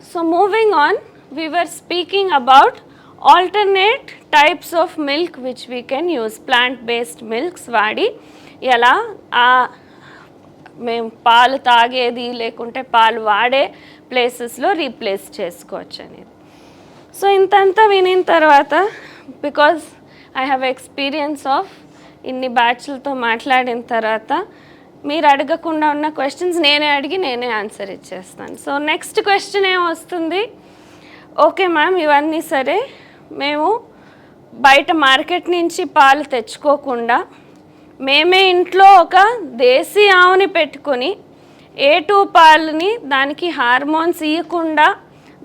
So moving on, we were speaking about alternate types of milk which we can use, plant-based milks వాడి ఎలా మేము పాలు తాగేది లేకుంటే పాలు వాడే ప్లేసెస్లో రీప్లేస్ చేసుకోవచ్చు అనేది. సో ఇంతంతా వినిన తర్వాత, because I have experience of ఇన్ని బ్యాచ్లతో మాట్లాడిన తర్వాత మీరు అడగకుండా ఉన్న క్వశ్చన్స్ నేనే అడిగి నేనే ఆన్సర్ ఇచ్చేస్తాను. సో నెక్స్ట్ క్వశ్చన్ ఏమొస్తుంది, ఓకే మ్యామ్ ఇవన్నీ సరే, మేము బయట మార్కెట్ నుంచి పాలు తెచ్చుకోకుండా మేమే ఇంట్లో ఒక దేశీ ఆవుని పెట్టుకొని A2 పాలని దానికి హార్మోన్స్ ఇవ్వకుండా,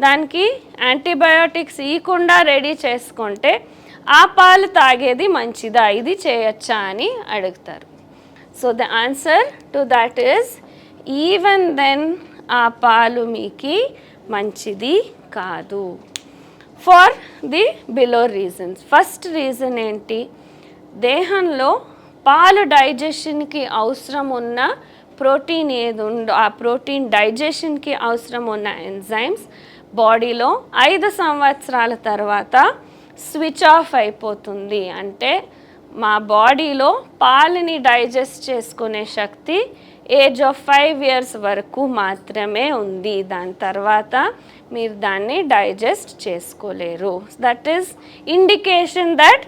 దానికి యాంటీబయోటిక్స్ ఇవ్వకుండా రెడీ చేసుకుంటే ఆ పాలు తాగేది మంచిదా, ఇది చేయొచ్చా అని అడుగుతారు. So the answer to that is even then ఆ పాలు మీకు మంచిది కాదు, for the below reasons. First reason ఏంటి, దేహంలో పాలు డైజెషన్కి అవసరం ఉన్న ప్రోటీన్ ఏది ఉందో ఆ ప్రోటీన్ డైజెషన్కి అవసరం ఉన్న ఎంజైమ్స్ బాడీలో 5 సంవత్సరాల తర్వాత స్విచ్ ఆఫ్ అయిపోతుంది. అంటే మా బాడీలో పాలని డైజెస్ట్ చేసుకునే శక్తి ఏజ్ ఆఫ్ 5 years వరకు మాత్రమే ఉంది, దాని తర్వాత మీరు దాన్ని డైజెస్ట్ చేసుకోలేరు. దట్ ఈస్ ఇండికేషన్ దట్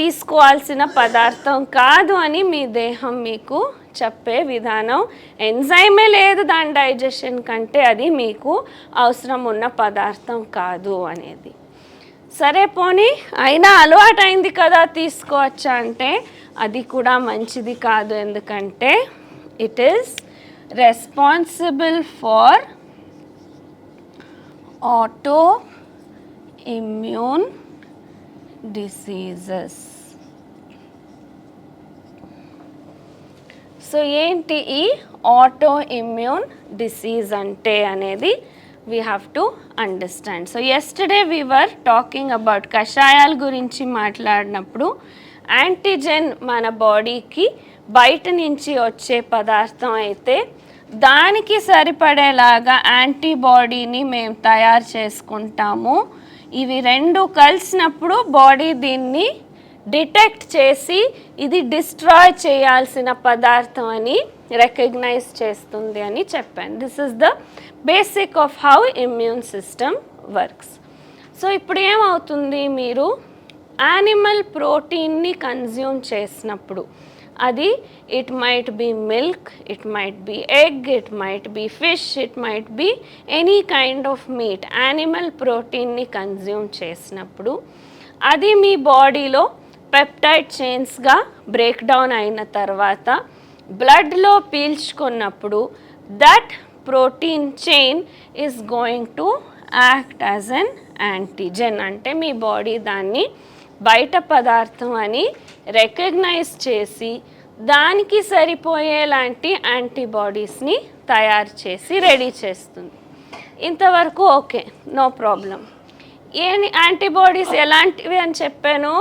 తీసుకోవాల్సిన పదార్థం కాదు అని మీ దేహం మీకు చెప్పే విధానం. ఎంజైమే లేదు దాని డైజెషన్ కంటే, అది మీకు అవసరం ఉన్న పదార్థం కాదు అనేది. సరే పోనీ అయినా అలవాటు అయింది కదా తీసుకోవచ్చా అంటే అది కూడా మంచిది కాదు. ఎందుకంటే it is responsible far auto immune diseases. So ఏంటి ఈ ఆటో ఇమ్యూన్ డిసీజ్ అంటే అనేది we have to understand. So yesterday we were talking about కషాయాల గురించి మాట్లాడినప్పుడు యాంటీజెన్ మన బాడీకి బయట నుంచి వచ్చే పదార్థం అయితే దానికి సరిపడేలాగా యాంటీబాడీని మేము తయారు చేసుకుంటాము. ఇవి రెండు కలిసినప్పుడు బాడీ దీన్ని డిటెక్ట్ చేసి ఇది డిస్ట్రాయ్ చేయాల్సిన పదార్థం అని రికగ్నైజ్ చేస్తుంది అని చెప్పాను. This is the basic of how immune system works. So ఇప్పుడు ఏమవుతుంది, మీరు యానిమల్ ప్రోటీన్ని కన్జ్యూమ్ చేసినప్పుడు అది it might be milk, it might be egg, it might be fish, it might be any kind of meat. Animal ప్రోటీన్ని consume చేసినప్పుడు అది మీ బాడీలో పెప్టైడ్ చైన్స్గా బ్రేక్ డౌన్ అయిన తర్వాత బ్లడ్లో పీల్చుకున్నప్పుడు that protein chain is going to act as an antigen. అంటే మీ బాడీ దాన్ని బయట పదార్థం అని రికగ్నైజ్ చేసి దానికి సరిపోయేలాంటి యాంటీబాడీస్ని తయారు చేసి రెడీ చేస్తుంది. ఇంతవరకు ఓకే, నో ప్రాబ్లం. యాంటీబాడీస్ ఎలాంటివి అని చెప్పాను,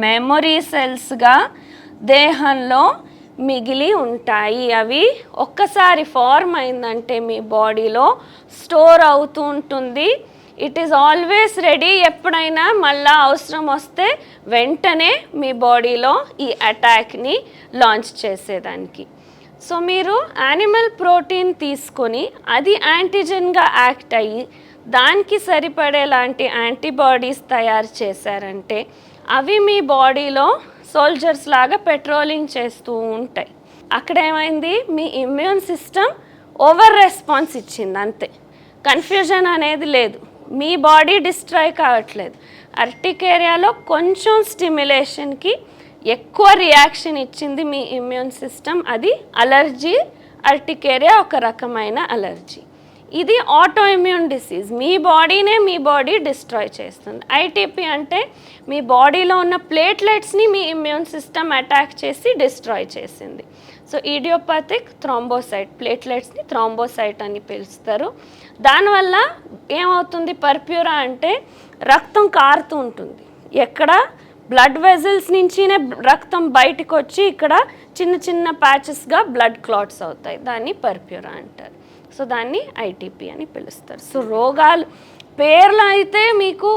మెమొరీ సెల్స్గా దేహంలో మిగిలి ఉంటాయి. అవి ఒక్కసారి ఫార్మ్ అయిందంటే మీ బాడీలో స్టోర్ అవుతూ ఉంటుంది. ఇట్ ఈస్ ఆల్వేస్ రెడీ, ఎప్పుడైనా మళ్ళా అవసరం వస్తే వెంటనే మీ బాడీలో ఈ అటాక్ని లాంచ్ చేసేదానికి. సో మీరు యానిమల్ ప్రోటీన్ తీసుకొని అది యాంటీజెన్గా యాక్ట్ అయ్యి దానికి సరిపడేలాంటి యాంటీబాడీస్ తయారు చేశారంటే అవి మీ బాడీలో సోల్జర్స్ లాగా పెట్రోలింగ్ చేస్తూ ఉంటాయి. అక్కడ ఏమైంది, మీ ఇమ్యూన్ సిస్టమ్ ఓవర్ రెస్పాన్స్ ఇచ్చింది, అంతే. కన్ఫ్యూజన్ అనేది లేదు, మీ బాడీ డిస్ట్రాయ్ కావట్లేదు. అర్టికేరియాలో కొంచెం స్టిమ్యులేషన్కి ఎక్కువ రియాక్షన్ ఇచ్చింది మీ ఇమ్యూన్ సిస్టమ్, అది అలర్జీ. అర్టికేరియా ఒక రకమైన అలర్జీ. ఇది ఆటో ఇమ్యూన్ డిసీజ్, మీ బాడీనే మీ బాడీ డిస్ట్రాయ్ చేస్తుంది. ఐటీపీ అంటే మీ బాడీలో ఉన్న ప్లేట్లెట్స్ని మీ ఇమ్యూన్ సిస్టమ్ అటాక్ చేసి డిస్ట్రాయ్ చేసింది. సో ఇడియోపాథిక్ థ్రాంబోసైట్, ప్లేట్లెట్స్ని థ్రాంబోసైట్ అని పిలుస్తారు. దానివల్ల ఏమవుతుంది, పర్ప్యూరా అంటే రక్తం కారుతూ ఉంటుంది. ఎక్కడ బ్లడ్ వెజల్స్ నుంచినే రక్తం బయటకు వచ్చి ఇక్కడ చిన్న చిన్న ప్యాచెస్గా బ్లడ్ క్లాట్స్ అవుతాయి, దాన్ని పర్ప్యూరా అంటారు. సో దాన్ని ఐటీపీ అని పిలుస్తారు. సో రోగాలు పేర్లు అయితే మీకు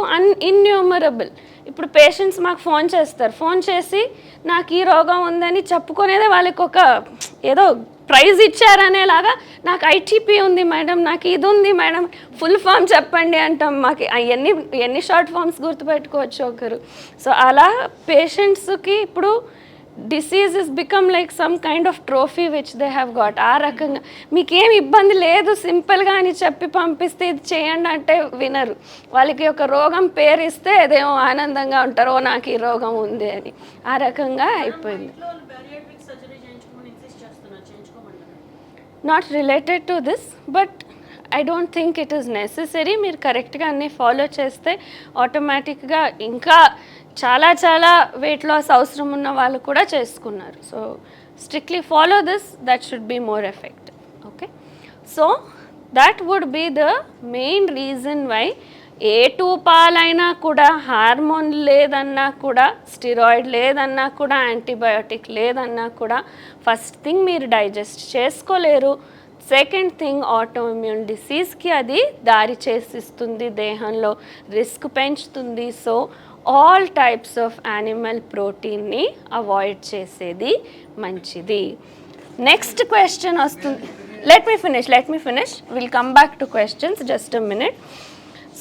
ఇన్యూమరబుల్. ఇప్పుడు పేషెంట్స్ మాకు ఫోన్ చేస్తారు, ఫోన్ చేసి నాకు ఈ రోగం ఉందని చెప్పుకునేదే వాళ్ళకి ఒక ఏదో ప్రైజ్ ఇచ్చారనేలాగా, నాకు ఐటీపీ ఉంది మేడం, నాకు ఇది ఉంది మేడం, ఫుల్ ఫామ్ చెప్పండి అంటాం. మాకు ఎన్ని షార్ట్ ఫామ్స్ గుర్తుపెట్టుకోవచ్చు ఒకరు. సో అలా పేషెంట్స్కి ఇప్పుడు disease is become like some kind of trophy which they have got. ఆ రకంగా మీకేం ఇబ్బంది లేదు సింపుల్గా అని చెప్పి పంపిస్తే ఇది చేయండి అంటే వినరు. వాళ్ళకి ఒక రోగం పేరు ఇస్తే అదేమో ఆనందంగా ఉంటారు, ఓ నాకు ఈ రోగం ఉంది అని. ఆ రకంగా అయిపోయింది. Not related to this, but I don't think it is necessary. మీరు కరెక్ట్గా అన్నీ ఫాలో చేస్తే ఆటోమేటిక్గా ఇంకా చాలా వెయిట్ లాస్ అవసరం ఉన్న వాళ్ళు కూడా చేసుకున్నారు. So strictly follow this, that should be more effective. Okay, so that would be the main reason why ఏ2 పాలైనా కూడా, హార్మోన్ లేదన్నా కూడా, స్టిరాయిడ్ లేదన్నా కూడా, యాంటీబయాటిక్ లేదన్నా కూడా, ఫస్ట్ థింగ్ మీరు డైజెస్ట్ చేసుకోలేరు. సెకండ్ థింగ్ ఆటోఇమ్యూన్ డిసీజ్కి అది దారి చేసిస్తుంది, దేహంలో రిస్క్ పెంచుతుంది. So all types of animal ప్రోటీన్ని అవాయిడ్ చేసేది మంచిది. నెక్స్ట్ క్వశ్చన్ వస్తుంది. Let me finish will come back to questions, just a minute.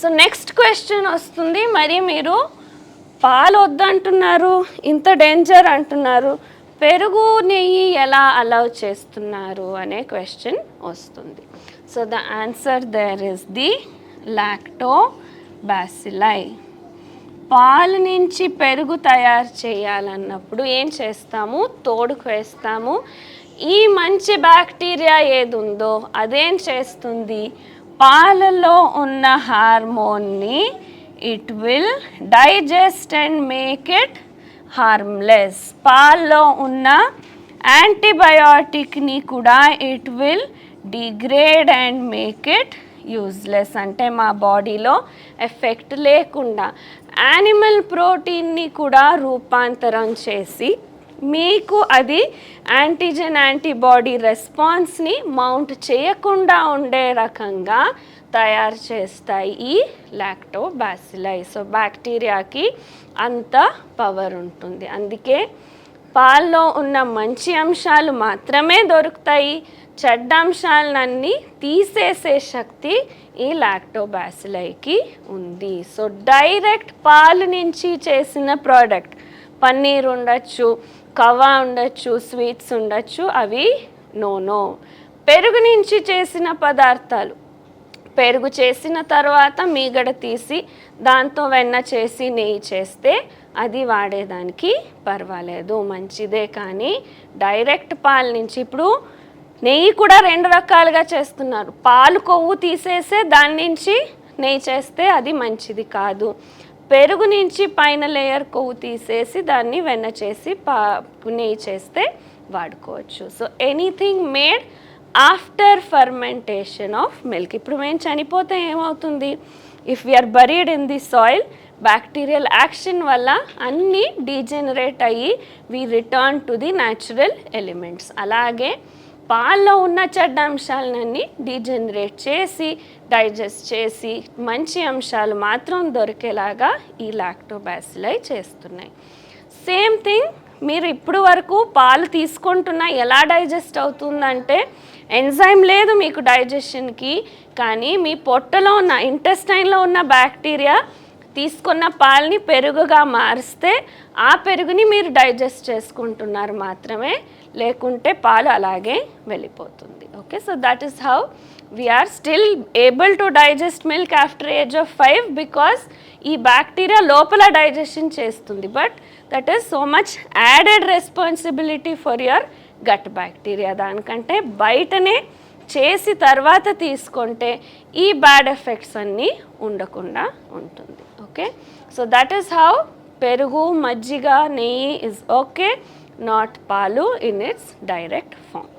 So next question వస్తుంది, మరి మీరు పాలు వద్దంటున్నారు, ఇంత డేంజర్ అంటున్నారు, పెరుగు నెయ్యి ఎలా అలౌ చేస్తున్నారు అనే క్వశ్చన్ వస్తుంది. So the answer there is the lactobacilli. పాలు నుంచి పెరుగు తయారు చేయాలన్నప్పుడు ఏం చేస్తాము, తోడుకు వేస్తాము. ఈ మంచి బ్యాక్టీరియా ఏది ఉందో అదేం చేస్తుంది, పాలలో ఉన్న హార్మోన్ని it will digest and make it harmless. పాల్లో ఉన్న యాంటీబయాటిక్ని కూడా it will degrade and make it useless. అంటే మా బాడీలో ఎఫెక్ట్ లేకుండా యానిమల్ ప్రోటీన్ని కూడా రూపాంతరం చేసి మీకు అది యాంటీజెన్ యాంటీబాడీ రెస్పాన్స్ని మౌంట్ చేయకుండా ఉండే రకంగా తయారు చేస్తాయి ఈ లాక్టోబాసిల్లై. సో బ్యాక్టీరియాకి అంత పవర్ ఉంటుంది. అందుకే పాల్లో ఉన్న మంచి అంశాలు మాత్రమే దొరుకుతాయి, చెడ్డ అంశాలన్నీ తీసేసే శక్తి ఈ లాక్టోబాసిల్లైకి ఉంది. సో డైరెక్ట్ పాలు నుంచి చేసిన ప్రోడక్ట్, పన్నీర్ ఉండొచ్చు, కవా ఉండొచ్చు, స్వీట్స్ ఉండొచ్చు, అవి నో. పెరుగు నుంచి చేసిన పదార్థాలు, పెరుగు చేసిన తర్వాత మీగడ తీసి దాంతో వెన్న చేసి నెయ్యి చేస్తే అది వాడేదానికి పర్వాలేదు, మంచిదే. కానీ డైరెక్ట్ పాల నుంచి, ఇప్పుడు నెయ్యి కూడా 2 రకాలుగా చేస్తున్నారు. పాలు కొవ్వు తీసేసే దాని నుంచి నెయ్యి చేస్తే అది మంచిది కాదు. పెరుగు నుంచి పైన లేయర్ కొవ్వు తీసేసి దాన్ని వెన్న చేసి నెయ్యి చేస్తే వాడుకోవచ్చు. So anything made after fermentation of milk. ఇప్పుడు మేము చనిపోతే ఏమవుతుంది, if we are buried in the soil, bacterial action వల్ల అన్నీ డీజెనరేట్ అయ్యి we return to the natural elements. అలాగే పాల్లో ఉన్న చెడ్డ అంశాలన్నీ డీజెనరేట్ చేసి డైజెస్ట్ చేసి మంచి అంశాలు మాత్రం దొరికేలాగా ఈ లాక్టోబాసిల్లై చేస్తున్నాయి. సేమ్ థింగ్ మీరు ఇప్పుడు వరకు పాలు తీసుకుంటున్నా ఎలా డైజెస్ట్ అవుతుందంటే, ఎంజైమ్ లేదు మీకు డైజెషన్కి, కానీ మీ పొట్టలో ఉన్న ఇంటెస్టైన్లో ఉన్న బ్యాక్టీరియా తీసుకున్న పాలని పెరుగుగా మారిస్తే ఆ పెరుగుని మీరు డైజెస్ట్ చేసుకుంటున్నారు మాత్రమే, లేకుంటే పాలు అలాగే వెళ్ళిపోతుంది. Okay, so that is how we are still able to digest milk after age of 5 because ఈ బ్యాక్టీరియా లోపల డైజెషన్ చేస్తుంది. But that is so much added responsibility for your gut bacteria. దానికంటే బయటనే చేసి తర్వాత తీసుకుంటే ఈ బ్యాడ్ ఎఫెక్ట్స్ అన్నీ ఉండకుండా ఉంటుంది. Okay, so that is how పెరుగు, మజ్జిగ, నెయ్యి is okay, not palu in its direct form.